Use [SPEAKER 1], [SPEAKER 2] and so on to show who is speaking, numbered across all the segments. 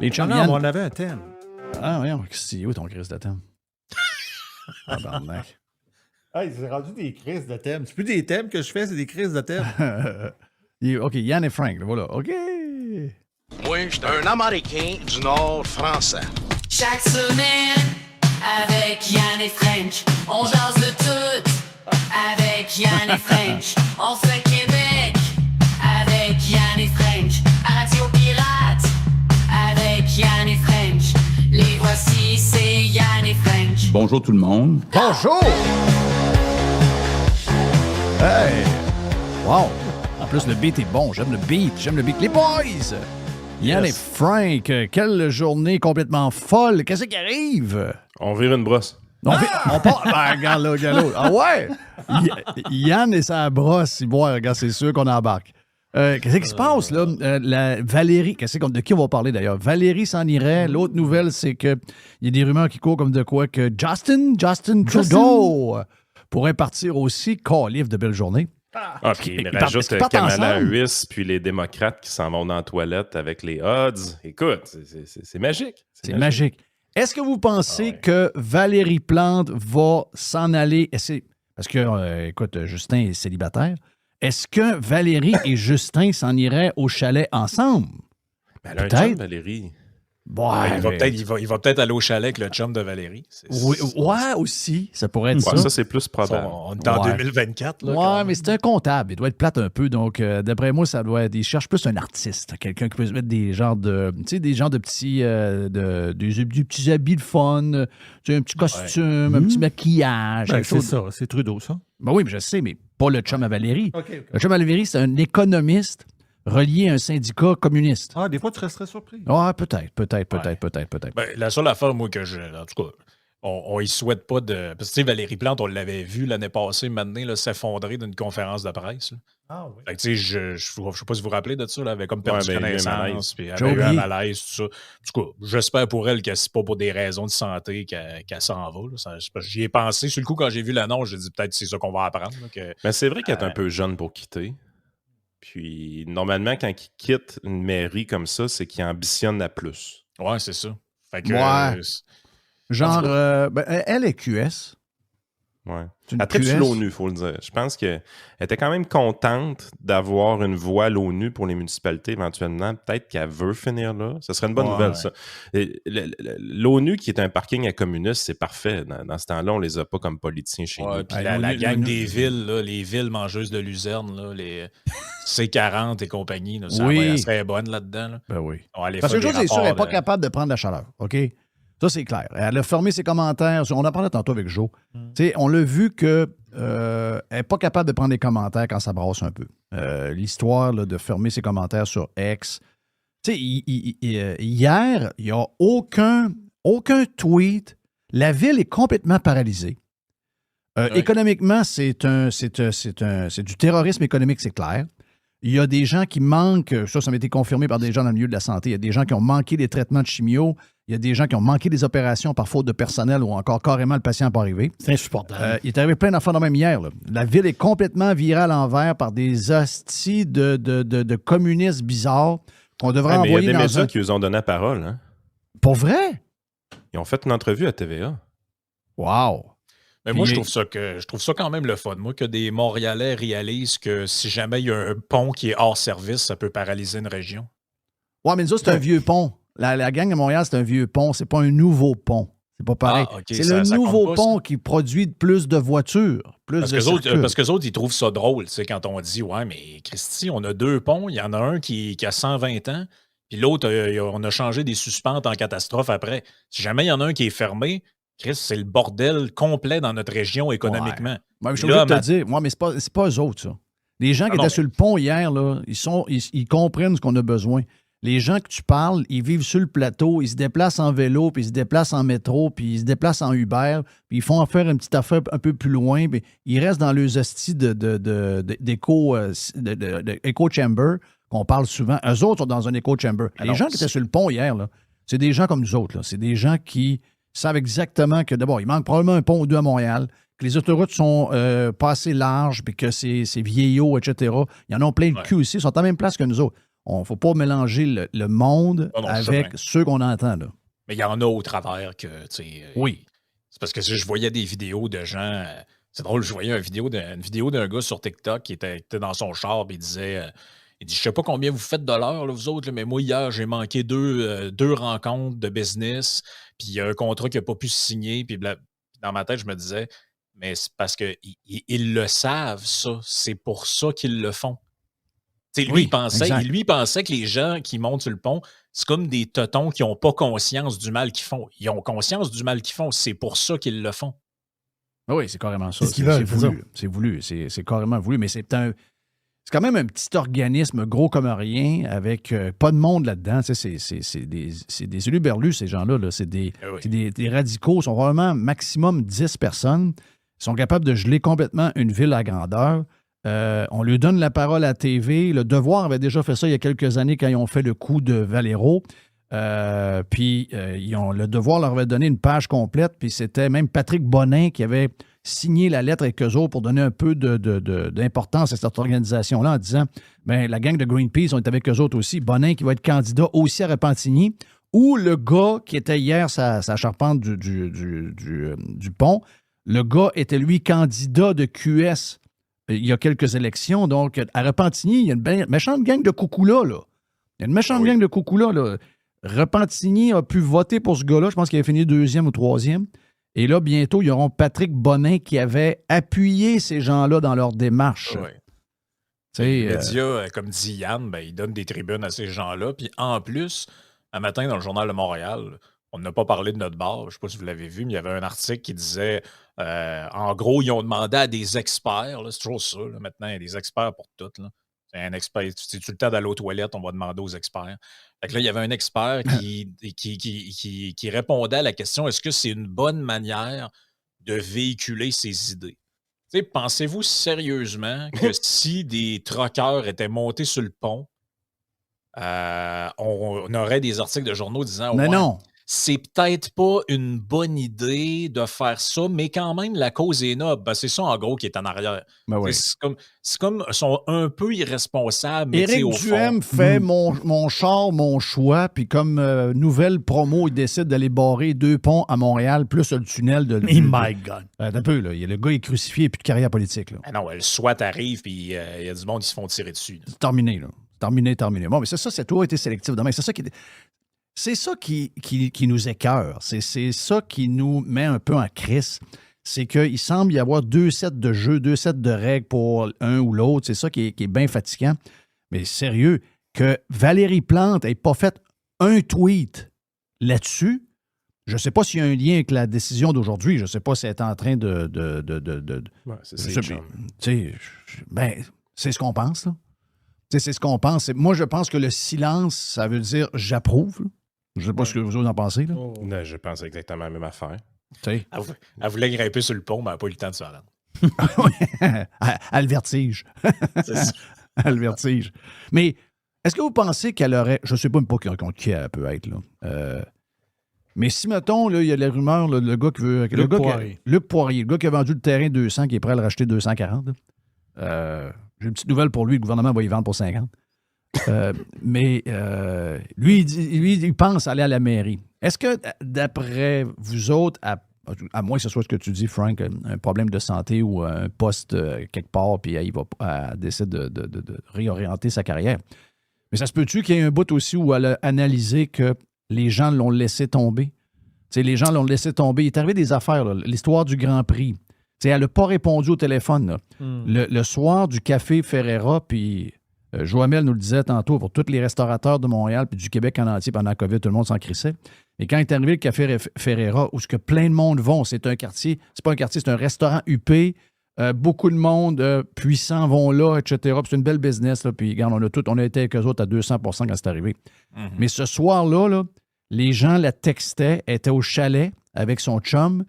[SPEAKER 1] Les chums,
[SPEAKER 2] non, mais on avait un thème.
[SPEAKER 1] Ah, oui, c'est où ton crise de thème? Ah, barnac.
[SPEAKER 2] Hey, c'est rendu des crises de thèmes. C'est plus des thèmes que je fais, c'est des crises de thèmes.
[SPEAKER 1] OK, Yann et Frank, voilà. OK.
[SPEAKER 3] Moi, je suis un Américain du Nord français.
[SPEAKER 4] Chaque semaine, avec Yann et Frank, on jase de tout. Avec Yann et Frank, on fait Québec. Avec Yann et Frank, Radio Pirate. Avec Yann et Frank, les voici, c'est Yann et Frank.
[SPEAKER 5] Bonjour tout le monde.
[SPEAKER 1] Bonjour! Hey! Wow! En plus, le beat est bon. J'aime le beat. Les boys! Yann et Frank, quelle journée complètement folle. Qu'est-ce qui arrive?
[SPEAKER 6] On vire une brosse.
[SPEAKER 1] On part... Ben, regarde là. Ah ouais? Yann et sa brosse, regarde, c'est sûr qu'on embarque. Qu'est-ce qui se passe, là? La Valérie, de qui on va parler, d'ailleurs? Valérie s'en irait. L'autre nouvelle, c'est qu'il y a des rumeurs qui courent comme de quoi que Justin Trudeau pourrait partir aussi. Livre de belle journée.
[SPEAKER 6] Puis il rajoute Kamala Harris, puis les démocrates qui s'en vont dans la toilette avec les odds. Écoute, c'est magique.
[SPEAKER 1] C'est magique. Est-ce que vous pensez que Valérie Plante va s'en aller? Parce que, écoute, Justin est célibataire. Est-ce que Valérie et Justin s'en iraient au chalet ensemble?
[SPEAKER 6] Ben, elle a un chum, Valérie.
[SPEAKER 7] Il va peut-être aller au chalet avec le chum de Valérie.
[SPEAKER 1] Aussi. Ça pourrait être ça.
[SPEAKER 6] Ça, c'est plus probable.
[SPEAKER 7] On est en 2024.
[SPEAKER 1] Là, mais c'est un comptable. Il doit être plate un peu. Donc, d'après moi, ça doit être... Il cherche plus un artiste. Quelqu'un qui peut se mettre des genres de... Tu sais, des genres de petits... des petits habits de fun. Un petit costume, un petit maquillage.
[SPEAKER 2] C'est ça. C'est Trudeau, ça.
[SPEAKER 1] Ben oui, mais je sais, mais pas le chum à Valérie.
[SPEAKER 2] Okay.
[SPEAKER 1] Le chum à Valérie, c'est un économiste relié à un syndicat communiste.
[SPEAKER 2] Ah, des fois, tu resterais surpris.
[SPEAKER 1] Ah, peut-être.
[SPEAKER 7] Ben, la seule affaire, moi, en tout cas, on y souhaite pas de... Parce que, tu sais, Valérie Plante, on l'avait vu l'année passée, maintenant, s'effondrer d'une conférence de presse. Là.
[SPEAKER 2] Ah oui.
[SPEAKER 7] Fait que, tu sais, je sais pas si vous vous rappelez de ça, là, elle avait comme perdu connaissance, puis elle
[SPEAKER 1] J'ai
[SPEAKER 7] avait eu un
[SPEAKER 1] oublié.
[SPEAKER 7] malaise, tout ça. En tout cas, j'espère pour elle que c'est pas pour des raisons de santé qu'elle s'en va. Là. J'y ai pensé. Sur le coup, quand j'ai vu l'annonce, j'ai dit peut-être c'est ça qu'on va apprendre. Là, que,
[SPEAKER 6] Mais c'est vrai qu'elle est un peu jeune pour quitter. Puis, normalement, quand il quitte une mairie comme ça, c'est qu'il ambitionne à plus.
[SPEAKER 7] Ouais, c'est ça. Fait que,
[SPEAKER 1] Genre, elle est QS.
[SPEAKER 6] Ouais.
[SPEAKER 1] une
[SPEAKER 6] Elle tripe sur
[SPEAKER 1] QS.
[SPEAKER 6] l'ONU, il faut le dire. Je pense qu'elle était quand même contente d'avoir une voix à l'ONU pour les municipalités éventuellement. Peut-être qu'elle veut finir là. Ce serait une bonne nouvelle, ça. Et l'ONU, qui est un parking à communistes, c'est parfait. Dans ce temps-là, on les a pas comme politiciens chez nous.
[SPEAKER 7] Puis la gang des villes, là, les villes mangeuses de luzerne, là, les C40 et compagnie, là, elle serait bonne là-dedans. Là.
[SPEAKER 1] Ben oui.
[SPEAKER 7] Parce
[SPEAKER 1] que chose est sûre, elle n'est pas capable de prendre la chaleur. OK? Ça, c'est clair. Elle a fermé ses commentaires. On en parlait tantôt avec Joe. On l'a vu qu'elle n'est pas capable de prendre des commentaires quand ça brasse un peu. L'histoire là, de fermer ses commentaires sur X. Hier, il n'y a aucun tweet. La ville est complètement paralysée. Économiquement, c'est du terrorisme économique, c'est clair. Il y a des gens qui manquent, ça m'a été confirmé par des gens dans le milieu de la santé, il y a des gens qui ont manqué des traitements de chimio, il y a des gens qui ont manqué des opérations par faute de personnel ou encore carrément le patient n'a pas arrivé.
[SPEAKER 2] C'est insupportable.
[SPEAKER 1] Il est arrivé plein d'affaires de même hier. Là. La ville est complètement virée à l'envers par des hosties de communistes bizarres qu'on devrait envoyer dans
[SPEAKER 6] il y a des médias qui nous ont donné la parole. Hein?
[SPEAKER 1] Pour vrai?
[SPEAKER 6] Ils ont fait une entrevue à TVA.
[SPEAKER 1] Wow!
[SPEAKER 7] Mais moi, je trouve ça quand même le fun. Moi, que des Montréalais réalisent que si jamais il y a un pont qui est hors service, ça peut paralyser une région.
[SPEAKER 1] Ouais, mais nous, c'est un vieux pont. La gang de Montréal, c'est un vieux pont. C'est pas un nouveau pont. C'est pas pareil. C'est le nouveau pont qui produit plus de voitures. Parce
[SPEAKER 7] que autres, ils trouvent ça drôle. Quand on dit, ouais, mais Christy, on a 2 ponts. Il y en a un qui a 120 ans. Puis l'autre, on a changé des suspentes en catastrophe après. Si jamais il y en a un qui est fermé, Chris, c'est le bordel complet dans notre région économiquement.
[SPEAKER 1] Ouais, je suis obligé de te dire, mais c'est pas eux autres, ça. Les gens qui étaient sur le pont hier, là, ils comprennent ce qu'on a besoin. Les gens que tu parles, ils vivent sur le plateau, ils se déplacent en vélo, puis ils se déplacent en métro, puis ils se déplacent en Uber, puis ils font faire une petite affaire un peu plus loin, puis ils restent dans leurs hosties d'écho chamber, qu'on parle souvent. Eux autres sont dans un écho chamber. Les gens qui étaient sur le pont hier, là, c'est des gens comme nous autres. Là. C'est des gens qui savent exactement que, d'abord, il manque probablement un pont ou deux à Montréal, que les autoroutes sont pas assez larges, puis que c'est vieillot, etc. Il y en a plein de cul aussi. Ils sont à la même place que nous autres. ne faut pas mélanger le monde
[SPEAKER 7] Non,
[SPEAKER 1] avec ceux qu'on entend. Là.
[SPEAKER 7] Mais il y en a au travers que, tu sais...
[SPEAKER 1] Oui.
[SPEAKER 7] C'est parce que je voyais des vidéos de gens... c'est drôle, je voyais une vidéo d'un gars sur TikTok qui était dans son char et il disait... il dit, je sais pas combien vous faites de l'heure, là, vous autres, là, mais moi, hier, j'ai manqué deux rencontres de business, puis il y a un contrat qui n'a pas pu se signer, puis dans ma tête, je me disais, mais c'est parce qu'ils le savent, ça. C'est pour ça qu'ils le font. Lui, il pensait que les gens qui montent sur le pont, c'est comme des totons qui n'ont pas conscience du mal qu'ils font. Ils ont conscience du mal qu'ils font. C'est pour ça qu'ils le font.
[SPEAKER 1] Oui, c'est carrément ça.
[SPEAKER 2] C'est ce qu'ils veulent,
[SPEAKER 1] c'est voulu. C'est carrément voulu. Mais c'est quand même un petit organisme gros comme rien avec pas de monde là-dedans. C'est des huluberlus, ces gens-là. Là. C'est des radicaux. Ils sont vraiment maximum 10 personnes. Ils sont capables de geler complètement une ville à grandeur. On lui donne la parole à la TV. Le Devoir avait déjà fait ça il y a quelques années quand ils ont fait le coup de Valero. Puis le Devoir leur avait donné une page complète. Puis c'était même Patrick Bonin qui avait signé la lettre avec eux autres pour donner un peu d'importance à cette organisation-là en disant la gang de Greenpeace, on est avec eux autres aussi. Bonin qui va être candidat aussi à Repentigny. Ou le gars qui était hier sa charpente du pont, le gars était lui candidat de QS. Il y a quelques élections. Donc, à Repentigny, il y a une méchante gang de coucous-là. Il y a une méchante gang de coucous-là. Repentigny a pu voter pour ce gars-là. Je pense qu'il avait fini 2e ou 3e. Et là, bientôt, il y aura Patrick Bonin qui avait appuyé ces gens-là dans leur démarche.
[SPEAKER 7] Ouais. Les médias, comme dit Yann, ils donnent des tribunes à ces gens-là. Puis en plus, un matin, dans le Journal de Montréal, on n'a pas parlé de notre bar. Je ne sais pas si vous l'avez vu, mais il y avait un article qui disait en gros, ils ont demandé à des experts. Là, c'est toujours ça. Là, maintenant, il y a des experts pour tout. Là. C'est un expert. Si tu le temps d'aller aux toilettes, on va demander aux experts. Fait que là, il y avait un expert qui répondait à la question, est-ce que c'est une bonne manière de véhiculer ses idées? Pensez-vous sérieusement que si des truckers étaient montés sur le pont, on aurait des articles de journaux disant
[SPEAKER 1] non.
[SPEAKER 7] C'est peut-être pas une bonne idée de faire ça, mais quand même, la cause est noble. C'est ça, en gros, qui est en arrière.
[SPEAKER 1] Oui.
[SPEAKER 7] C'est comme ils sont un peu irresponsables. Mais
[SPEAKER 1] Éric Duhem fait mon char, mon choix, puis comme nouvelle promo, il décide d'aller barrer 2 ponts à Montréal, plus le tunnel de...
[SPEAKER 2] My God!
[SPEAKER 1] Un peu, là. Le gars est crucifié et plus de carrière politique. Là.
[SPEAKER 7] Non, le SWAT arrive, puis il y a du monde qui se font tirer dessus.
[SPEAKER 1] C'est terminé, là. Terminé. Bon, mais c'est ça, c'est tout a été sélectif demain. C'est ça qui nous écœure. C'est ça qui nous met un peu en crise. C'est qu'il semble y avoir 2 sets de jeux, 2 sets de règles pour un ou l'autre. C'est ça qui est bien fatigant. Mais sérieux, que Valérie Plante n'ait pas fait un tweet là-dessus, je ne sais pas s'il y a un lien avec la décision d'aujourd'hui. Je ne sais pas si elle est en train
[SPEAKER 6] c'est
[SPEAKER 1] c'est ce qu'on pense, là. C'est ce qu'on pense. Moi, je pense que le silence, ça veut dire j'approuve. Là. Je ne sais pas ce que vous autres en pensez. Là.
[SPEAKER 6] Non, je pense exactement la même affaire.
[SPEAKER 7] Elle voulait grimper sur le pont, mais elle n'a pas eu le temps de se rendre.
[SPEAKER 1] À le vertige.
[SPEAKER 7] C'est ça.
[SPEAKER 1] À le vertige. Mais est-ce que vous pensez qu'elle aurait... Je ne sais pas même pas contre qui elle peut être. Là. Mais si, mettons, il y a la rumeur, là, le gars qui veut... Luc Poirier. Le gars qui a vendu le terrain 200, qui est prêt à le racheter 240. J'ai une petite nouvelle pour lui. Le gouvernement va y vendre pour 50. Mais lui, il pense aller à la mairie. Est-ce que, d'après vous autres, à moins que ce soit ce que tu dis, Frank, un problème de santé ou un poste quelque part, puis il va décide de réorienter sa carrière. Mais ça se peut-tu qu'il y ait un bout aussi où elle a analysé que les gens l'ont laissé tomber? T'sais, les gens l'ont laissé tomber. Il est arrivé des affaires, là, l'histoire du Grand Prix. T'sais, elle n'a pas répondu au téléphone. Là. Le soir du Café Ferreira, puis Joamel nous le disait tantôt, pour tous les restaurateurs de Montréal puis du Québec en entier pendant la COVID, tout le monde s'en crissait. Et quand est arrivé le Café Ferreira, où ce que plein de monde vont, c'est un quartier, c'est pas un quartier, c'est un restaurant huppé, beaucoup de monde puissant vont là, etc. Puis c'est une belle business. Là, puis regarde, on a été avec eux autres à 200 quand c'est arrivé. Mm-hmm. Mais ce soir-là, là, les gens la textaient, elle était au chalet avec son chum,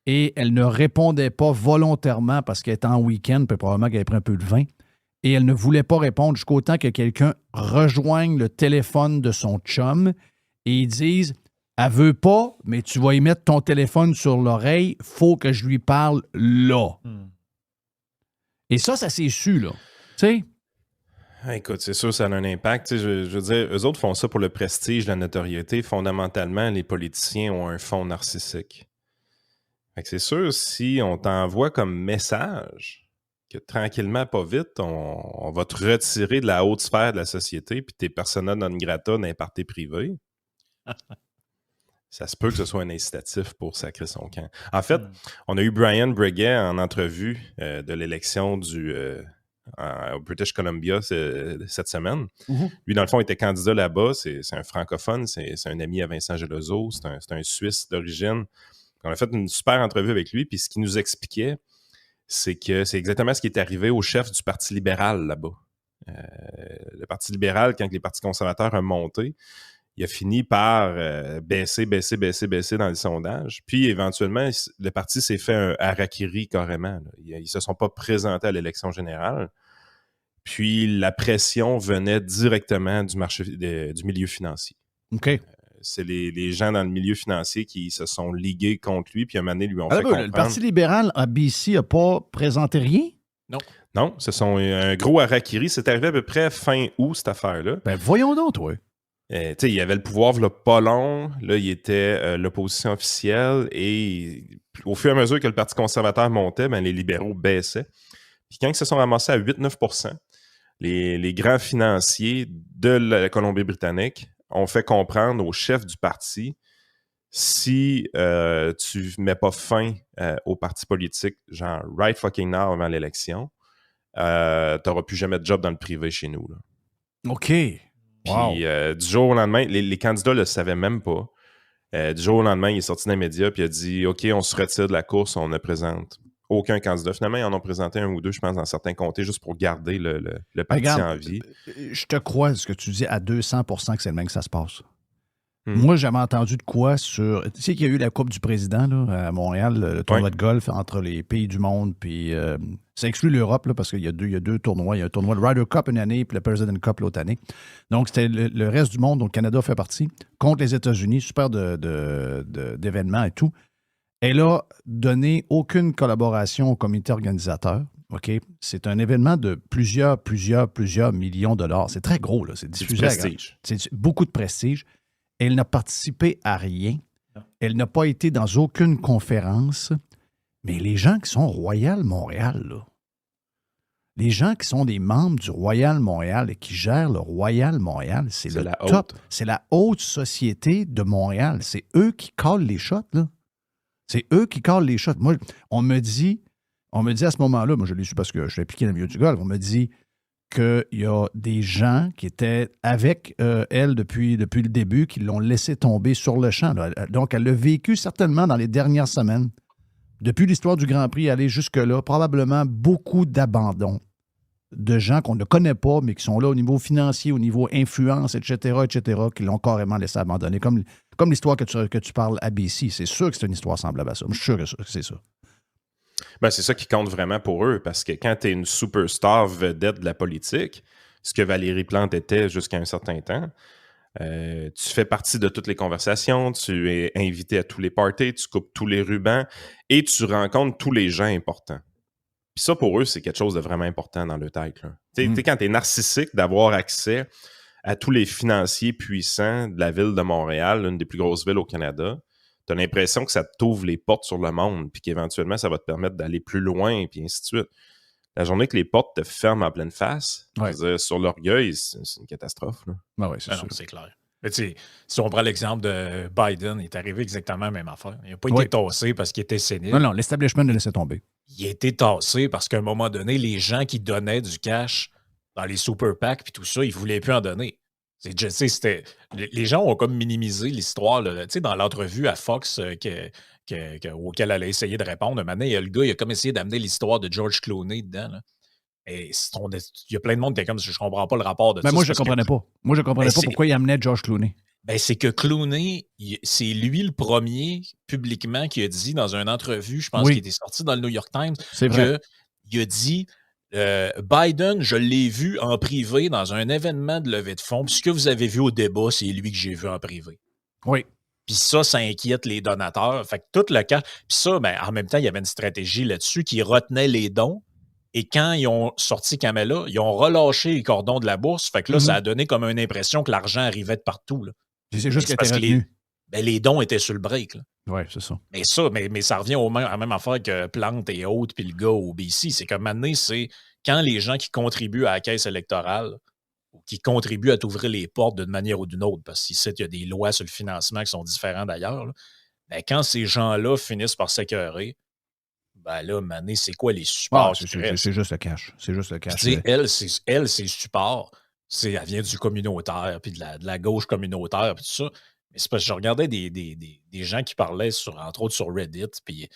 [SPEAKER 1] et elle ne répondait pas volontairement parce qu'elle était en week-end, puis probablement qu'elle avait pris un peu de vin. Et elle ne voulait pas répondre jusqu'au temps que quelqu'un rejoigne le téléphone de son chum et ils disent « Elle veut pas, mais tu vas y mettre ton téléphone sur l'oreille, faut que je lui parle là. Et ça s'est su, là. Tu sais?
[SPEAKER 6] Écoute, c'est sûr, ça a un impact. Tu sais, je veux dire, eux autres font ça pour le prestige, la notoriété. Fondamentalement, les politiciens ont un fond narcissique. Fait que c'est sûr, si on t'envoie comme message que tranquillement, pas vite, on va te retirer de la haute sphère de la société puis t'es persona non grata d'un party privé, ça se peut que ce soit un incitatif pour sacrer son camp. En fait, on a eu Brian Breguet en entrevue de l'élection au British Columbia cette semaine. Lui, dans le fond, était candidat là-bas. C'est un francophone, c'est un ami à Vincent Gelozo, c'est un Suisse d'origine. On a fait une super entrevue avec lui, puis ce qu'il nous expliquait, c'est que c'est exactement ce qui est arrivé au chef du Parti libéral là-bas. Le Parti libéral, quand les partis conservateurs ont monté, il a fini par baisser dans les sondages. Puis, éventuellement, le parti s'est fait un harakiri carrément. Là. Ils ne se sont pas présentés à l'élection générale. Puis, la pression venait directement du milieu financier.
[SPEAKER 1] OK.
[SPEAKER 6] C'est les gens dans le milieu financier qui se sont ligués contre lui, puis à un moment donné, lui ont fait comprendre...
[SPEAKER 1] Le Parti libéral à BC n'a pas présenté rien?
[SPEAKER 6] Non, ce sont un gros harakiri. C'est arrivé à peu près fin août, cette affaire-là.
[SPEAKER 1] Ben voyons donc, toi.
[SPEAKER 6] Il y avait le pouvoir là, pas long. Là, il était l'opposition officielle. Et au fur et à mesure que le Parti conservateur montait, ben, les libéraux baissaient. Puis quand ils se sont ramassés à 8-9 %, les grands financiers de la Colombie-Britannique ont fait comprendre au chef du parti, si tu mets pas fin au parti politique, genre right fucking now avant l'élection, t'auras plus jamais de job dans le privé chez nous. Là.
[SPEAKER 1] OK.
[SPEAKER 6] Puis du jour au lendemain, les candidats le savaient même pas. Du jour au lendemain, il est sorti dans les médias puis il a dit « OK, on se retire de la course, on ne présente aucun candidat. » Finalement, ils en ont présenté un ou deux, je pense, dans certains comtés, juste pour garder le parti en vie.
[SPEAKER 1] Je te crois ce que tu dis à 200 % que c'est le même que ça se passe. Moi, j'avais entendu de quoi sur... Tu sais qu'il y a eu la Coupe du Président là, à Montréal, le tournoi de golf entre les pays du monde, puis ça exclut l'Europe là, parce qu'il y a deux tournois. Il y a un tournoi, le Ryder Cup une année, puis le President Cup l'autre année. Donc, c'était le reste du monde dont le Canada fait partie, contre les États-Unis, super d'événements et tout. Elle a donné aucune collaboration au comité organisateur. OK? C'est un événement de plusieurs millions de dollars. C'est très gros, là. C'est diffusé. C'est beaucoup de prestige. Elle n'a participé à rien. Elle n'a pas été dans aucune conférence. Mais les gens qui sont au Royal Montréal, là, les gens qui sont des membres du Royal Montréal et qui gèrent le Royal Montréal, c'est le top. C'est la haute société de Montréal. C'est eux qui calent les shots, là. C'est eux qui calent les shots. Moi, on me dit à ce moment-là, moi je l'ai su parce que je suis impliqué dans le milieu du golf, on me dit qu'il y a des gens qui étaient avec elle depuis le début, qui l'ont laissé tomber sur le champ. Là. Donc, elle l'a vécu certainement dans les dernières semaines. Depuis l'histoire du Grand Prix, aller jusque-là, probablement beaucoup d'abandon de gens qu'on ne connaît pas, mais qui sont là au niveau financier, au niveau influence, etc., qui l'ont carrément laissé abandonner. Comme l'histoire que tu parles à BC. C'est sûr que c'est une histoire semblable à ça. Je suis sûr que c'est ça.
[SPEAKER 6] Ben, c'est ça qui compte vraiment pour eux, parce que quand tu es une superstar vedette de la politique, ce que Valérie Plante était jusqu'à un certain temps, tu fais partie de toutes les conversations, tu es invité à tous les parties, tu coupes tous les rubans et tu rencontres tous les gens importants. Puis ça, pour eux, c'est quelque chose de vraiment important dans le tête. Tu sais, quand tu es narcissique, d'avoir accès à tous les financiers puissants de la ville de Montréal, l'une des plus grosses villes au Canada, tu as l'impression que ça t'ouvre les portes sur le monde, puis qu'éventuellement, ça va te permettre d'aller plus loin, puis ainsi de suite. La journée que les portes te ferment en pleine face, je veux dire, sur l'orgueil, c'est une catastrophe. Là.
[SPEAKER 1] Ah ouais, c'est sûr.
[SPEAKER 7] Non, c'est clair. Mais si on prend l'exemple de Biden, il est arrivé exactement la même affaire. Il n'a pas été tassé parce qu'il était sénile.
[SPEAKER 1] Non, l'establishment le laissait tomber. Il
[SPEAKER 7] a été tassé parce qu'à un moment donné, les gens qui donnaient du cash dans les super PAC puis tout ça, ils ne voulaient plus en donner. Les gens ont comme minimisé l'histoire. Dans l'entrevue à Fox auquel elle a essayé de répondre, un moment donné, le gars il a comme essayé d'amener l'histoire de George Clooney dedans. Là. Et il y a plein de monde qui est comme je comprends pas le rapport de ça.
[SPEAKER 1] Moi, je ne comprenais pas. Moi, je ne comprenais pas pourquoi il amenait George Clooney.
[SPEAKER 7] Ben, c'est que Clooney, c'est lui le premier publiquement qui a dit dans une entrevue, je pense qu'il était sorti dans le New York Times, qu'il a dit Biden, je l'ai vu en privé dans un événement de levée de fonds. Puis ce que vous avez vu au débat, c'est lui que j'ai vu en privé.
[SPEAKER 1] Oui.
[SPEAKER 7] Puis ça inquiète les donateurs. Fait que tout le cas. Puis ça, ben, en même temps, il y avait une stratégie là-dessus qui retenait les dons. Et quand ils ont sorti Camella, ils ont relâché les cordons de la bourse. Fait que là, ça a donné comme une impression que l'argent arrivait de partout. Là.
[SPEAKER 1] C'est juste qu'il
[SPEAKER 7] parce
[SPEAKER 1] était
[SPEAKER 7] que
[SPEAKER 1] retenu.
[SPEAKER 7] les dons étaient sur le break.
[SPEAKER 1] Oui, c'est ça.
[SPEAKER 7] Mais ça revient à la même affaire que Plante et autres, puis le gars au BC. C'est comme maintenant, c'est quand les gens qui contribuent à la caisse électorale ou qui contribuent à t'ouvrir les portes d'une manière ou d'une autre, parce qu'ici, il y a des lois sur le financement qui sont différentes d'ailleurs, là, ben, quand ces gens-là finissent par s'écœurer, ben là, Mané, c'est quoi les supports?
[SPEAKER 1] C'est juste le cash. C'est juste le cash.
[SPEAKER 7] Puis, ses supports, elle vient du communautaire, puis de la gauche communautaire, puis tout ça. Mais c'est parce que je regardais des gens qui parlaient, entre autres sur Reddit, puis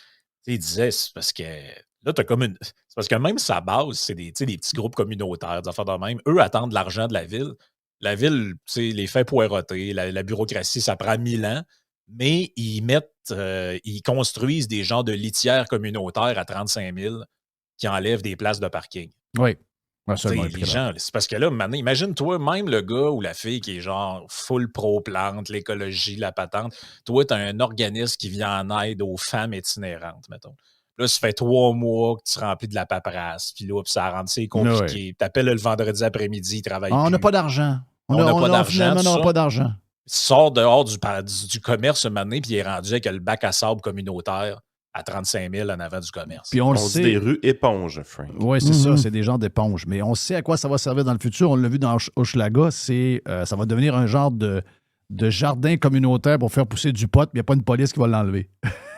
[SPEAKER 7] ils disaient, c'est parce que là, t'as comme une. C'est parce que même sa base, c'est des petits groupes communautaires, des affaires de même. Eux attendent de l'argent de la ville. La ville, les fait poireauter. La bureaucratie, ça prend 1000 ans. Mais ils construisent des genres de litières communautaires à 35 000 qui enlèvent des places de parking.
[SPEAKER 1] Oui.
[SPEAKER 7] Les gens, c'est parce que là, maintenant, imagine-toi, même le gars ou la fille qui est genre full pro-plante, l'écologie, la patente, toi, tu as un organisme qui vient en aide aux femmes itinérantes, mettons. Là, ça fait 3 mois que tu remplis de la paperasse, puis là, ça rend c'est compliqué. T'appelles le vendredi après-midi, il travaille
[SPEAKER 1] On n'a pas d'argent.
[SPEAKER 7] On n'a pas d'argent.
[SPEAKER 1] On n'a pas d'argent.
[SPEAKER 7] Il sort dehors du commerce ce matin, puis il est rendu avec le bac à sable communautaire à 35 000 en avant du commerce.
[SPEAKER 1] Puis on sait.
[SPEAKER 6] Dit des rues éponges, Frank.
[SPEAKER 1] Oui, c'est ça, c'est des genres d'éponges. Mais on sait à quoi ça va servir dans le futur. On l'a vu dans Hochelaga, ça va devenir un genre de jardin communautaire pour faire pousser du pot, puis il n'y a pas une police qui va l'enlever.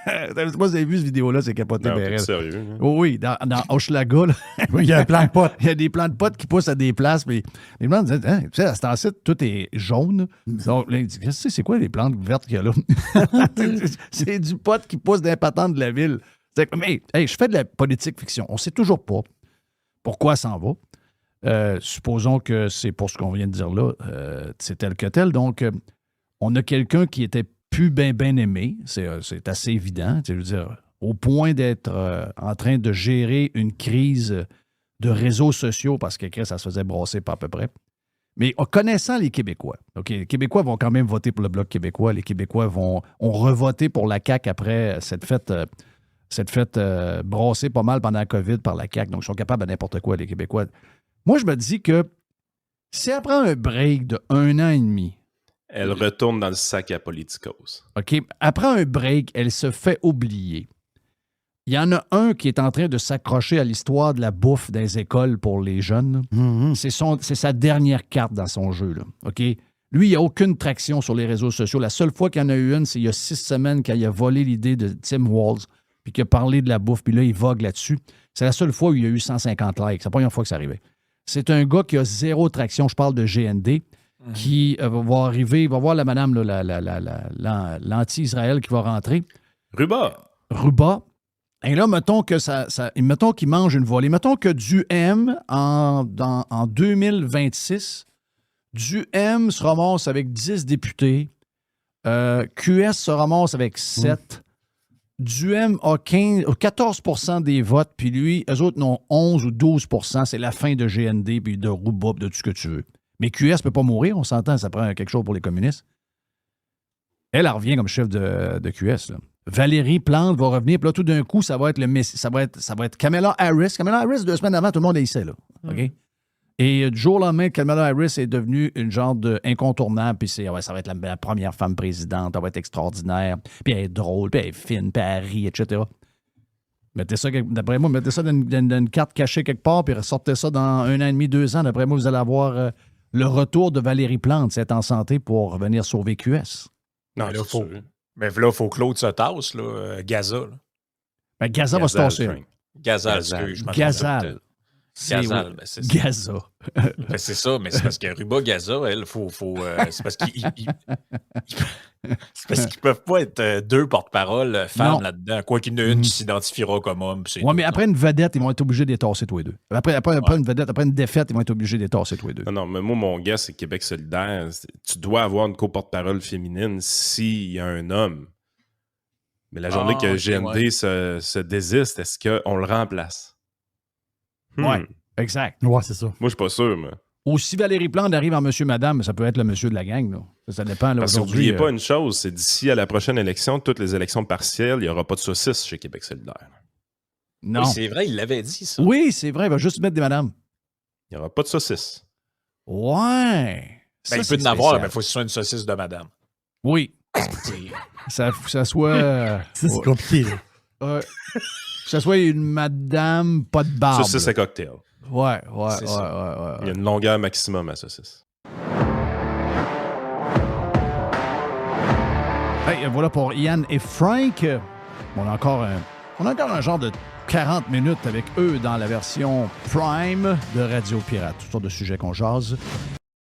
[SPEAKER 1] Moi, vous avez vu cette vidéo-là, c'est capoté.
[SPEAKER 6] Non, sérieux.
[SPEAKER 1] Oui, dans Hochelaga,
[SPEAKER 2] Oui, il y a un plan de potes.
[SPEAKER 1] il y a des plants de potes qui poussent à des places. Mais les gens disent, hein, tu sais, à ce temps-ci, tout est jaune. Donc, là, ils disent, c'est quoi les plantes vertes qu'il y a là? C'est du pot qui pousse dans les patentes de la ville. Mais, hey, je fais de la politique fiction. On ne sait toujours pas pourquoi ça en va. Supposons que c'est pour ce qu'on vient de dire là, c'est tel que tel. Donc, on a quelqu'un qui était plus bien aimé. C'est assez évident. Je veux dire, au point d'être en train de gérer une crise de réseaux sociaux parce que ça se faisait brasser pas à peu près. Mais en connaissant les Québécois, OK, les Québécois vont quand même voter pour le Bloc québécois. Les Québécois ont revoté pour la CAQ après cette fête brassée pas mal pendant la COVID par la CAQ. Donc, ils sont capables de n'importe quoi, les Québécois. Moi, je me dis que si elle prend un break de 1 an et demi,
[SPEAKER 6] elle retourne dans le sac à Politicos.
[SPEAKER 1] OK. Après un break, elle se fait oublier. Il y en a un qui est en train de s'accrocher à l'histoire de la bouffe des écoles pour les jeunes.
[SPEAKER 2] Mm-hmm.
[SPEAKER 1] C'est sa dernière carte dans son jeu. Là. OK? Lui, il n'y a aucune traction sur les réseaux sociaux. La seule fois qu'il y en a eu une, c'est il y a 6 semaines quand il a volé l'idée de Tim Walz puis qu'il a parlé de la bouffe, puis là, il vogue là-dessus. C'est la seule fois où il y a eu 150 likes. C'est la première fois que ça arrivait. C'est un gars qui a 0 traction. Je parle de GND. Qui va arriver, il va voir la madame, là, l'anti-Israël qui va rentrer. Ruba. Et là, mettons qu'il mange une volée. Mettons que du M, en 2026, du M se ramasse avec 10 députés. QS se ramasse avec 7. Du M a 14 % des votes, puis lui, eux autres n'ont 11 ou 12 %. C'est la fin de GND, puis de Ruba, de tout ce que tu veux. Mais QS ne peut pas mourir, on s'entend, ça prend quelque chose pour les communistes. Elle revient comme chef de QS. Là. Valérie Plante va revenir, puis là, tout d'un coup, ça va être Kamala Harris. Kamala Harris, 2 semaines avant, tout le monde haïssait, là. OK? Et du jour au lendemain, Kamala Harris est devenue une genre d'incontournable, puis ça va être la première femme présidente, elle va être extraordinaire, puis elle est drôle, puis elle est fine, puis elle rit, etc. D'après moi, mettez ça dans une carte cachée quelque part, puis ressortez ça dans 1 an et demi, 2 ans. D'après moi, vous allez avoir le retour de Valérie Plante, c'est en santé pour venir sauver QS.
[SPEAKER 7] Non, là, il faut que Claude se tasse, là, Gaza. Là.
[SPEAKER 1] Ben, Gaza va se tasser.
[SPEAKER 7] Gazal.
[SPEAKER 1] Gazal.
[SPEAKER 7] Gazal, ben, c'est ça.
[SPEAKER 1] Gaza.
[SPEAKER 7] Ben, c'est ça, mais c'est parce que Ruba Gaza, elle, c'est parce qu'ils peuvent pas être 2 porte-parole femmes là-dedans, quoi qu'il y en ait une qui s'identifiera comme homme.
[SPEAKER 1] Oui, mais après une vedette, ils vont être obligés d'étasser tous les deux. Après une vedette, après une défaite, ils vont être obligés d'étasser tous les deux.
[SPEAKER 6] Non, mais moi, mon gars, c'est Québec solidaire. Tu dois avoir une co-porte-parole féminine s'il y a un homme. Mais la journée que GND se désiste, est-ce qu'on le remplace?
[SPEAKER 1] Oui, exact.
[SPEAKER 2] Ouais, c'est ça.
[SPEAKER 6] Moi, je suis pas sûr, mais...
[SPEAKER 1] Ou si Valérie Plante arrive en monsieur, madame, ça peut être le monsieur de la gang. Là. Ça dépend. Là,
[SPEAKER 6] parce que n'oubliez pas une chose, c'est d'ici à la prochaine élection, toutes les élections partielles, il n'y aura pas de saucisse chez Québec solidaire.
[SPEAKER 1] Non.
[SPEAKER 7] Oui, c'est vrai, il l'avait dit, ça.
[SPEAKER 1] Oui, c'est vrai, il va juste mettre des madames.
[SPEAKER 6] Il n'y aura pas de saucisse.
[SPEAKER 1] Ouais.
[SPEAKER 7] Ben, il peut en avoir, mais il faut que ce soit une saucisse de madame.
[SPEAKER 1] Oui. Ça soit...
[SPEAKER 2] Ça, c'est compliqué, là.
[SPEAKER 1] que ça soit une madame, pas de barbe.
[SPEAKER 6] Saucisse à cocktail.
[SPEAKER 1] Ouais.
[SPEAKER 6] Il y a une longueur maximum à saucisse.
[SPEAKER 1] Hey, voilà pour Yann et Frank. On a encore un genre de 40 minutes avec eux dans la version Prime de Radio Pirate. Toutes sortes de sujets qu'on jase.